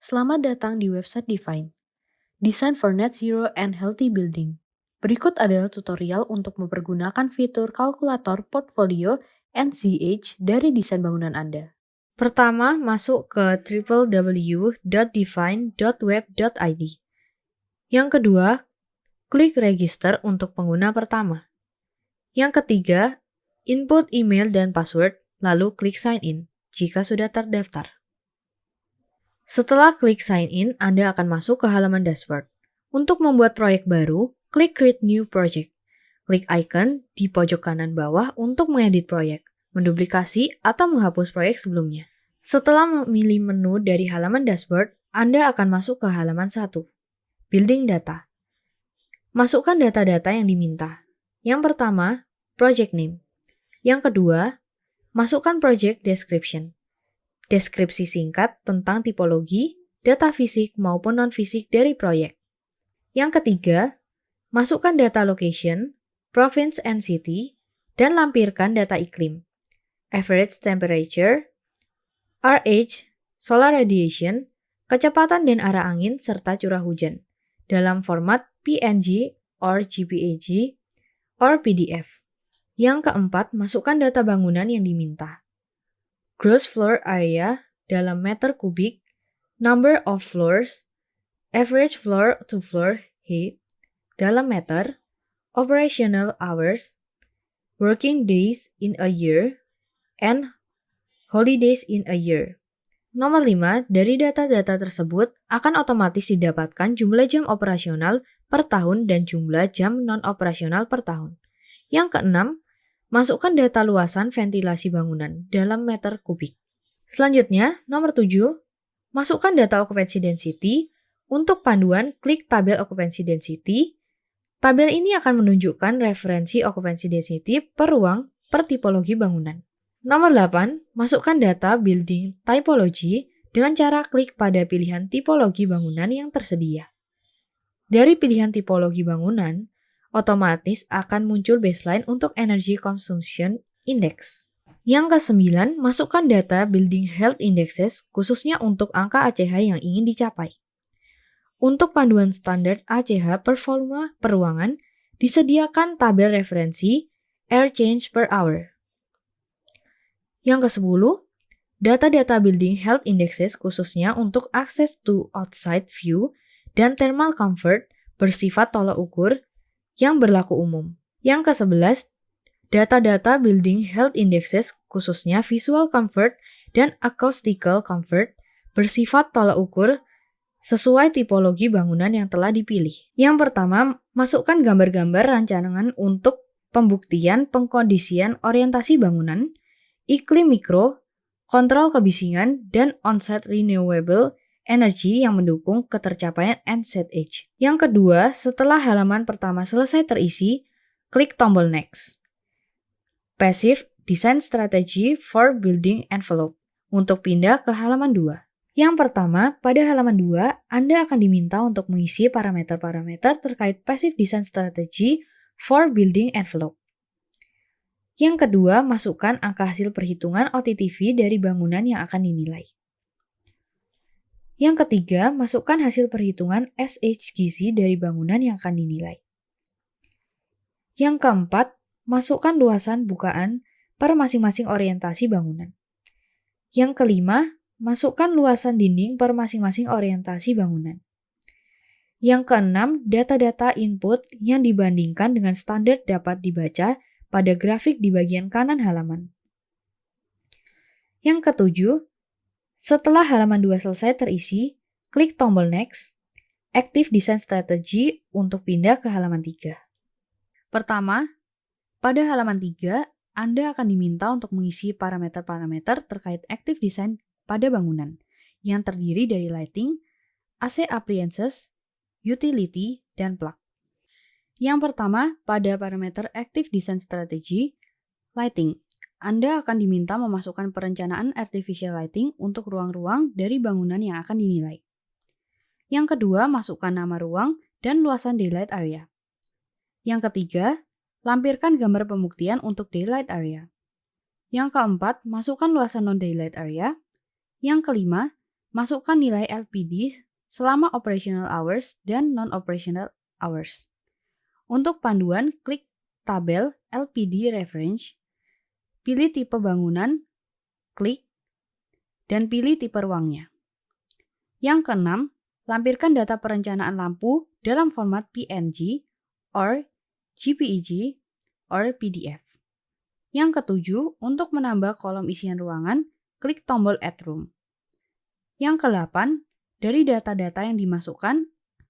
Selamat datang di website Define, Design for Net Zero and Healthy Building. Berikut adalah tutorial untuk mempergunakan fitur kalkulator portfolio NZH dari desain bangunan Anda. Pertama, masuk ke www.define.web.id. Yang kedua, klik register untuk pengguna pertama. Yang ketiga, input email dan password, lalu klik sign in jika sudah terdaftar. Setelah klik sign in, Anda akan masuk ke halaman dashboard. Untuk membuat proyek baru, klik Create New Project. Klik icon di pojok kanan bawah untuk mengedit proyek, menduplikasi atau menghapus proyek sebelumnya. Setelah memilih menu dari halaman dashboard, Anda akan masuk ke halaman 1, Building Data. Masukkan data-data yang diminta. Yang pertama, Project Name. Yang kedua, masukkan Project Description. Deskripsi singkat tentang tipologi, data fisik maupun non-fisik dari proyek. Yang ketiga, masukkan data location, province and city, dan lampirkan data iklim, average temperature, RH, solar radiation, kecepatan dan arah angin, serta curah hujan, dalam format PNG or JPEG or PDF. Yang keempat, masukkan data bangunan yang diminta. Gross floor area dalam meter kubik, number of floors, average floor to floor height dalam meter, operational hours, working days in a year, and holidays in a year. Nomor 5, dari data-data tersebut akan otomatis didapatkan jumlah jam operasional per tahun dan jumlah jam non-operasional per tahun. Yang keenam, masukkan data luasan ventilasi bangunan dalam meter kubik. Selanjutnya, nomor 7, masukkan data occupancy density. Untuk panduan, klik tabel occupancy density. Tabel ini akan menunjukkan referensi occupancy density per ruang per tipologi bangunan. Nomor 8, masukkan data building typology dengan cara klik pada pilihan tipologi bangunan yang tersedia. Dari pilihan tipologi bangunan, otomatis akan muncul baseline untuk Energy Consumption Index. Yang ke-9, masukkan data Building Health Indexes khususnya untuk angka ACH yang ingin dicapai. Untuk panduan standar ACH per volume per ruangan, disediakan tabel referensi Air Change per Hour. Yang ke-10, data-data Building Health Indexes khususnya untuk access to outside view dan thermal comfort bersifat tolak ukur yang berlaku umum. Yang ke-11, data-data Building Health Indexes khususnya visual comfort dan acoustical comfort bersifat tolak ukur sesuai tipologi bangunan yang telah dipilih. Yang pertama, masukkan gambar-gambar rancangan untuk pembuktian pengkondisian orientasi bangunan, iklim mikro, kontrol kebisingan, dan on-site renewable energy yang mendukung ketercapaian NZH. Yang kedua, setelah halaman pertama selesai terisi, klik tombol Next. Passive Design Strategy for Building Envelope untuk pindah ke halaman 2. Yang pertama, pada halaman 2, Anda akan diminta untuk mengisi parameter-parameter terkait Passive Design Strategy for Building Envelope. Yang kedua, masukkan angka hasil perhitungan OTTV dari bangunan yang akan dinilai. Yang ketiga, masukkan hasil perhitungan SHGC dari bangunan yang akan dinilai. Yang keempat, masukkan luasan bukaan per masing-masing orientasi bangunan. Yang kelima, masukkan luasan dinding per masing-masing orientasi bangunan. Yang keenam, data-data input yang dibandingkan dengan standar dapat dibaca pada grafik di bagian kanan halaman. Yang ketujuh, setelah halaman 2 selesai terisi, klik tombol Next, Active Design Strategy untuk pindah ke halaman 3. Pertama, pada halaman 3, Anda akan diminta untuk mengisi parameter-parameter terkait Active Design pada bangunan, yang terdiri dari lighting, AC appliances, utility, dan plug. Yang pertama, pada parameter Active Design Strategy, lighting. Anda akan diminta memasukkan perencanaan artificial lighting untuk ruang-ruang dari bangunan yang akan dinilai. Yang kedua, masukkan nama ruang dan luasan daylight area. Yang ketiga, lampirkan gambar pembuktian untuk daylight area. Yang keempat, masukkan luasan non-daylight area. Yang kelima, masukkan nilai LPD selama operational hours dan non-operational hours. Untuk panduan, klik tabel LPD Reference, pilih tipe bangunan, klik, dan pilih tipe ruangnya. Yang keenam, lampirkan data perencanaan lampu dalam format PNG, or JPEG, or PDF. Yang ketujuh, untuk menambah kolom isian ruangan, klik tombol Add Room. Yang kedelapan, dari data-data yang dimasukkan,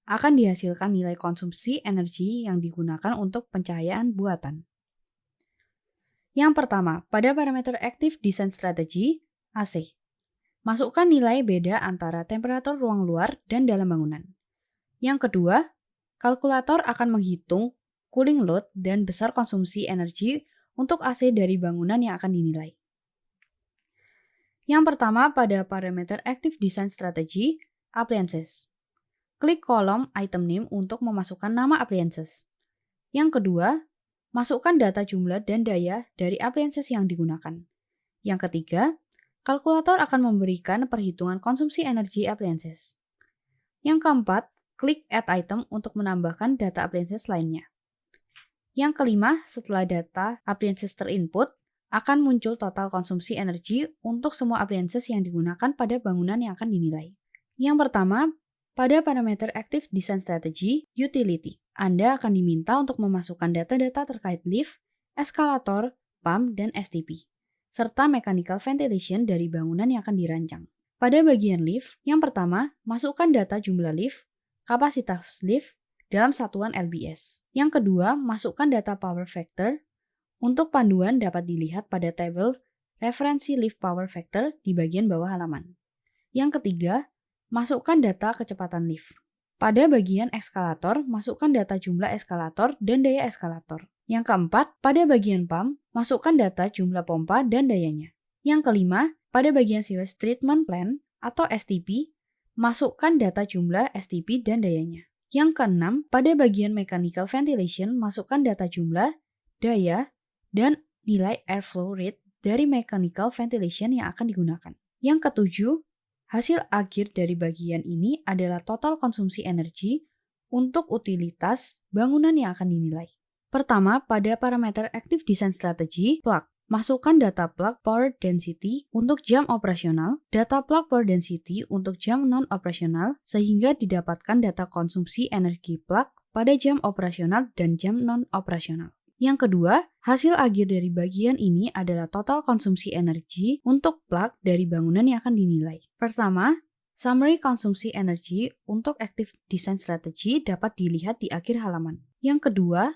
akan dihasilkan nilai konsumsi energi yang digunakan untuk pencahayaan buatan. Yang pertama, pada parameter Active Design Strategy, AC. Masukkan nilai beda antara temperatur ruang luar dan dalam bangunan. Yang kedua, kalkulator akan menghitung cooling load dan besar konsumsi energi untuk AC dari bangunan yang akan dinilai. Yang pertama, pada parameter Active Design Strategy, Appliances. Klik kolom Item Name untuk memasukkan nama appliances. Yang kedua, masukkan data jumlah dan daya dari appliances yang digunakan. Yang ketiga, kalkulator akan memberikan perhitungan konsumsi energi appliances. Yang keempat, klik Add Item untuk menambahkan data appliances lainnya. Yang kelima, setelah data appliances terinput, akan muncul total konsumsi energi untuk semua appliances yang digunakan pada bangunan yang akan dinilai. Yang pertama, pada parameter Active Design Strategy, Utility, Anda akan diminta untuk memasukkan data-data terkait lift, eskalator, pump, dan STP, serta mechanical ventilation dari bangunan yang akan dirancang. Pada bagian lift, yang pertama, masukkan data jumlah lift, kapasitas lift, dalam satuan LBS. Yang kedua, masukkan data power factor. Untuk panduan dapat dilihat pada tabel referensi lift power factor di bagian bawah halaman. Yang ketiga, masukkan data kecepatan lift. Pada bagian eskalator, masukkan data jumlah eskalator dan daya eskalator. Yang keempat, pada bagian pump, masukkan data jumlah pompa dan dayanya. Yang kelima, pada bagian sewage treatment plant atau STP, masukkan data jumlah STP dan dayanya. Yang keenam, pada bagian mechanical ventilation, masukkan data jumlah, daya, dan nilai airflow rate dari mechanical ventilation yang akan digunakan. Yang ketujuh, hasil akhir dari bagian ini adalah total konsumsi energi untuk utilitas bangunan yang akan dinilai. Pertama, pada parameter Active Design Strategy, plug. Masukkan data plug power density untuk jam operasional, data plug power density untuk jam non-operasional, sehingga didapatkan data konsumsi energi plug pada jam operasional dan jam non-operasional. Yang kedua, hasil akhir dari bagian ini adalah total konsumsi energi untuk plug dari bangunan yang akan dinilai. Pertama, summary konsumsi energi untuk Active Design Strategy dapat dilihat di akhir halaman. Yang kedua,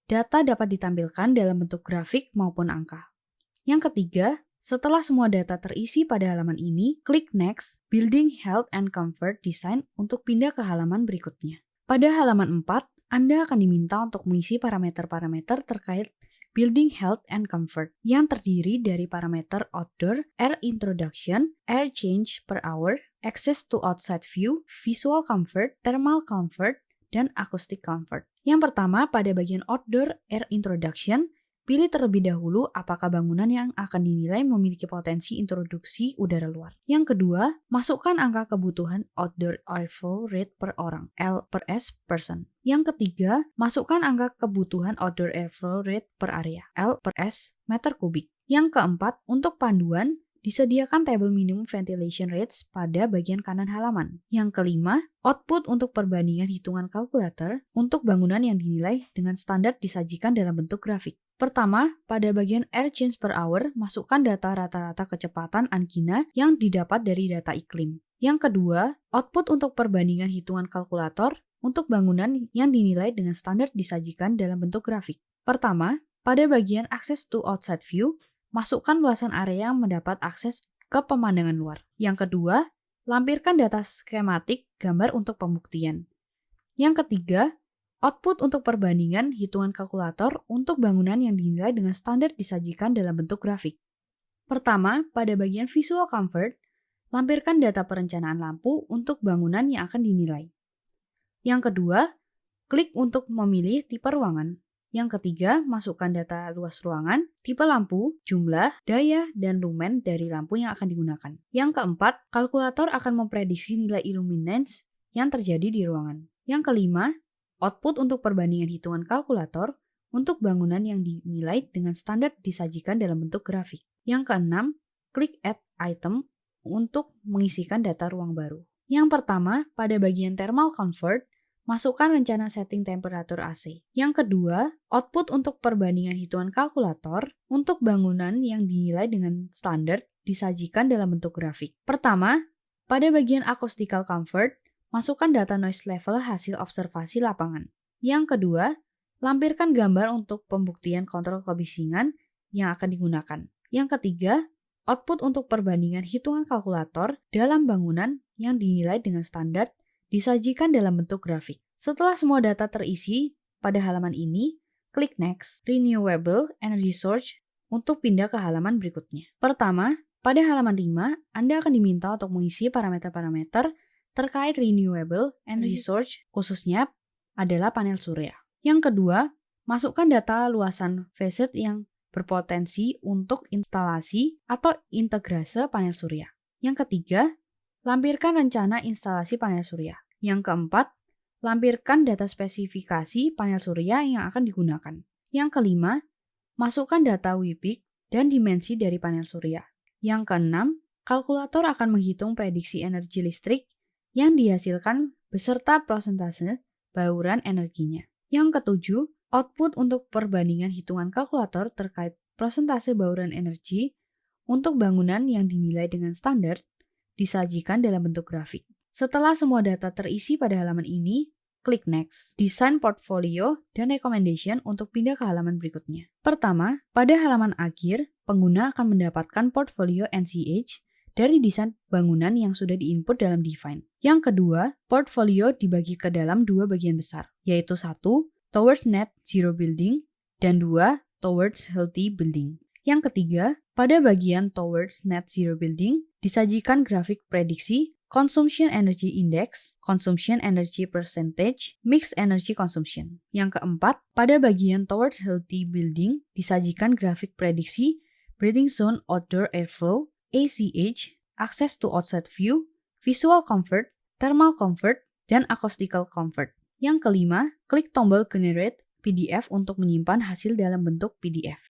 data dapat ditampilkan dalam bentuk grafik maupun angka. Yang ketiga, setelah semua data terisi pada halaman ini, klik Next, Building Health and Comfort Design untuk pindah ke halaman berikutnya. Pada halaman 4, Anda akan diminta untuk mengisi parameter-parameter terkait Building Health and Comfort yang terdiri dari parameter outdoor, air introduction, air change per hour, access to outside view, visual comfort, thermal comfort, dan acoustic comfort. Yang pertama, pada bagian outdoor air introduction, pilih terlebih dahulu apakah bangunan yang akan dinilai memiliki potensi introduksi udara luar. Yang kedua, masukkan angka kebutuhan outdoor airflow rate per orang, L per S person. Yang ketiga, masukkan angka kebutuhan outdoor airflow rate per area, L per S meter kubik. Yang keempat, untuk panduan, disediakan tabel minimum ventilation rates pada bagian kanan halaman. Yang kelima, output untuk perbandingan hitungan kalkulator untuk bangunan yang dinilai dengan standar disajikan dalam bentuk grafik. Pertama, pada bagian air change per hour, masukkan data rata-rata kecepatan angina yang didapat dari data iklim. Yang kedua, output untuk perbandingan hitungan kalkulator untuk bangunan yang dinilai dengan standar disajikan dalam bentuk grafik. Pertama, pada bagian access to outside view, masukkan luasan area yang mendapat akses ke pemandangan luar. Yang kedua, lampirkan data skematik gambar untuk pembuktian. Yang ketiga, output untuk perbandingan hitungan kalkulator untuk bangunan yang dinilai dengan standar disajikan dalam bentuk grafik. Pertama, pada bagian visual comfort, lampirkan data perencanaan lampu untuk bangunan yang akan dinilai. Yang kedua, klik untuk memilih tipe ruangan. Yang ketiga, masukkan data luas ruangan, tipe lampu, jumlah, daya, dan lumen dari lampu yang akan digunakan. Yang keempat, kalkulator akan memprediksi nilai illuminance yang terjadi di ruangan. Yang kelima, output untuk perbandingan hitungan kalkulator untuk bangunan yang dinilai dengan standar disajikan dalam bentuk grafik. Yang keenam, klik Add Item untuk mengisikan data ruang baru. Yang pertama, pada bagian Thermal Comfort, masukkan rencana setting temperatur AC. Yang kedua, output untuk perbandingan hitungan kalkulator untuk bangunan yang dinilai dengan standar disajikan dalam bentuk grafik. Pertama, pada bagian Acoustical Comfort, masukkan data noise level hasil observasi lapangan. Yang kedua, lampirkan gambar untuk pembuktian kontrol kebisingan yang akan digunakan. Yang ketiga, output untuk perbandingan hitungan kalkulator dalam bangunan yang dinilai dengan standar disajikan dalam bentuk grafik. Setelah semua data terisi pada halaman ini, klik Next, Renewable Energy Source untuk pindah ke halaman berikutnya. Pertama, pada halaman 5, Anda akan diminta untuk mengisi parameter-parameter terkait Renewable Energy Source, khususnya adalah panel surya. Yang kedua, masukkan data luasan facade yang berpotensi untuk instalasi atau integrase panel surya. Yang ketiga, lampirkan rencana instalasi panel surya. Yang keempat, lampirkan data spesifikasi panel surya yang akan digunakan. Yang kelima, masukkan data WPIC dan dimensi dari panel surya. Yang keenam, kalkulator akan menghitung prediksi energi listrik yang dihasilkan beserta persentase bauran energinya. Yang ketujuh, output untuk perbandingan hitungan kalkulator terkait persentase bauran energi untuk bangunan yang dinilai dengan standar disajikan dalam bentuk grafik. Setelah semua data terisi pada halaman ini, klik Next, Design Portfolio dan Recommendation untuk pindah ke halaman berikutnya. Pertama, pada halaman akhir, pengguna akan mendapatkan portfolio NCH dari desain bangunan yang sudah diinput dalam Define. Yang kedua, portfolio dibagi ke dalam dua bagian besar, yaitu 1, Towards Net Zero Building, dan 2, Towards Healthy Building. Yang ketiga, pada bagian Towards Net Zero Building, disajikan grafik prediksi Consumption Energy Index, Consumption Energy Percentage, Mixed Energy Consumption. Yang keempat, pada bagian Towards Healthy Building, disajikan grafik prediksi Breathing Zone Outdoor Airflow, ACH, Access to Outside View, Visual Comfort, Thermal Comfort, dan Acoustical Comfort. Yang kelima, klik tombol Generate PDF untuk menyimpan hasil dalam bentuk PDF.